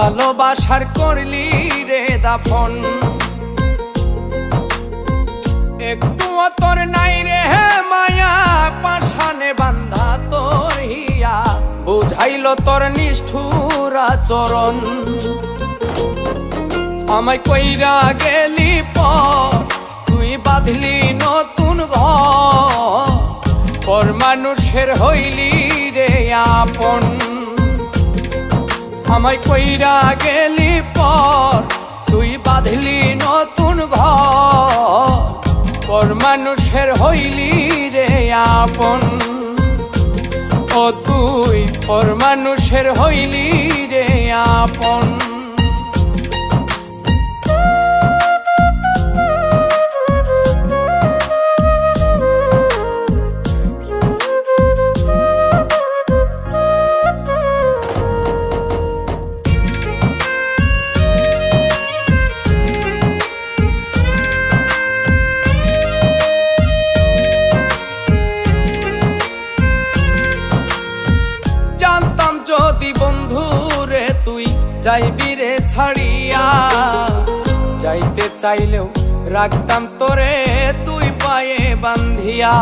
ভালোবাসার করলি রে দাফন। একটুও তোর নাই রে মায়া, পাশানে বান্ধা তোর হিয়া, বুঝাইল তোর নিষ্ঠুর আচরণ। আমায় কইরা গেলি পর, তুই বাঁধলি নতুন ঘর, পর মানুষের হইলি রে আপন। আমায় কইরা গেলি পর, তুই বাঁধলি নতুন ঘর, পর মানুষের হইলি রে আপন। ও তুই পর মানুষের হইলি রে আপন। জানতাম যদি বন্ধু রে তুই যাইবি রে ছাড়িয়া, যাইতে চাইলেও রাখতাম তোরে তুই পায়ে বান্ধিয়া।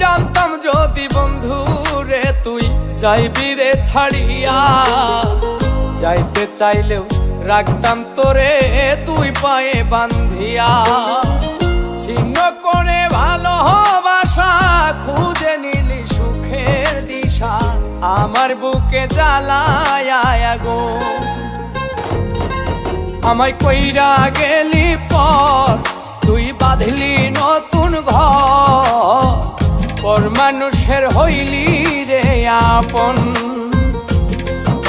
জানতাম যদি বন্ধু রে তুই যাইবি রে ছাড়িয়া, যাইতে চাইলেও রাখতাম তোরে তুই পায়ে বান্ধিয়া। ছিন্ন করে ভালোবাসা খুঁজে নিলি সুখের দিশা, আমার বুকে জ্বালায় গো। আমায় কইরা গেলি পর, তুই বাঁধলি নতুন ঘর, পর মানুষের হইলি রে আপন।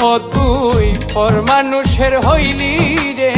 ও তুই পর মানুষের হইলি রে